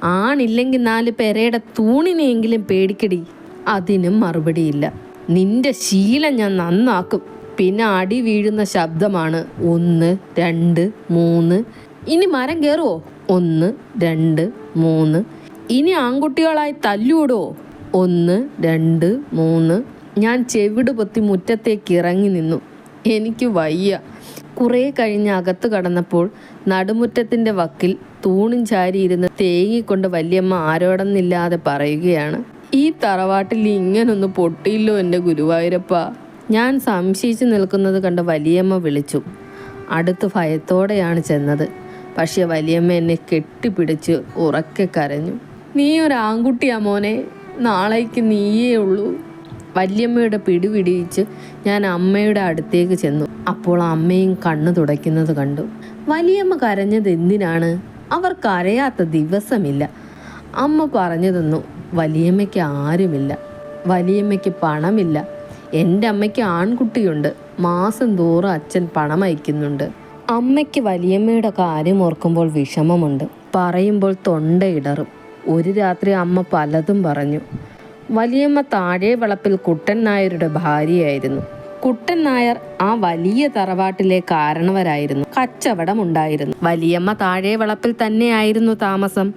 ആണില്ലെങ്കിൽ 4 പെരയുടെ തൂണിനെയെങ്കിലും പേടിക്കടി. അതിനും മറുപടിയില്ല. നിന്റെ ശീലം ഞാൻ നന്നാക്കും. പിന്നെ അടി വീഴുന്ന ശബ്ദമാണ്. 1 2 3. ഇനി മരം കയറുവോ? 1 2 3. ഇനി ആൺകുട്ടികളായി തല്ലുവിടുവോ? 1 2 3. ഞാൻ ചെവിട് പൊത്തി മുറ്റത്തേക്ക് ഇറങ്ങി നിന്നു. എനിക്ക് വയ്യ. കുറേ കഴിഞ്ഞ് അകത്ത് കടന്നപ്പോൾ നടുമുറ്റത്തിൻ്റെ വക്കിൽ തൂണും ചാരിയിരുന്ന് തേങ്ങിക്കൊണ്ട് വല്യമ്മ ആരോടെന്നില്ലാതെ പറയുകയാണ്, ഈ തറവാട്ടിൽ ഇങ്ങനൊന്ന് പൊട്ടിയില്ലോ എൻ്റെ ഗുരുവായൂരപ്പ. ഞാൻ സംശയിച്ച് നിൽക്കുന്നത് കണ്ട് വലിയമ്മ വിളിച്ചു. അടുത്ത് ഭയത്തോടെയാണ് ചെന്നത്. പക്ഷെ വലിയമ്മ എന്നെ കെട്ടിപ്പിടിച്ച് ഉറക്കെ കരഞ്ഞു. നീ ഒരു ആൺകുട്ടിയാ മോനെ, നാളേക്ക് നീയേ ഉള്ളൂ. വല്യമ്മയുടെ പിടിപിടിച്ച് ഞാൻ അമ്മയുടെ അടുത്തേക്ക് ചെന്നു. അപ്പോൾ അമ്മയും കണ്ണു തുടയ്ക്കുന്നത് കണ്ടു. വലിയമ്മ കരഞ്ഞത് എന്തിനാണ്? അവർ കരയാത്ത ദിവസമില്ല. അമ്മ പറഞ്ഞു തന്നു, വലിയമ്മയ്ക്ക് ആരുമില്ല, വലിയമ്മയ്ക്ക് പണമില്ല. എൻ്റെ അമ്മയ്ക്ക് ആൺകുട്ടിയുണ്ട്. മാസം തോറും അച്ഛൻ പണം അയക്കുന്നുണ്ട്. അമ്മയ്ക്ക് വലിയമ്മയുടെ കാര്യം ഓർക്കുമ്പോൾ വിഷമമുണ്ട്. പറയുമ്പോൾ തൊണ്ടയിടറും. ഒരു രാത്രി അമ്മ പലതും പറഞ്ഞു. വലിയമ്മ താഴെ വളപ്പിൽ കുട്ടൻ നായരുടെ ഭാര്യയായിരുന്നു. കുട്ടൻ നായർ ആ വലിയ തറവാട്ടിലെ കാരണവരായിരുന്നു. കച്ചവടം ഉണ്ടായിരുന്നു. വലിയമ്മ താഴെ വളപ്പിൽ തന്നെയായിരുന്നു താമസം.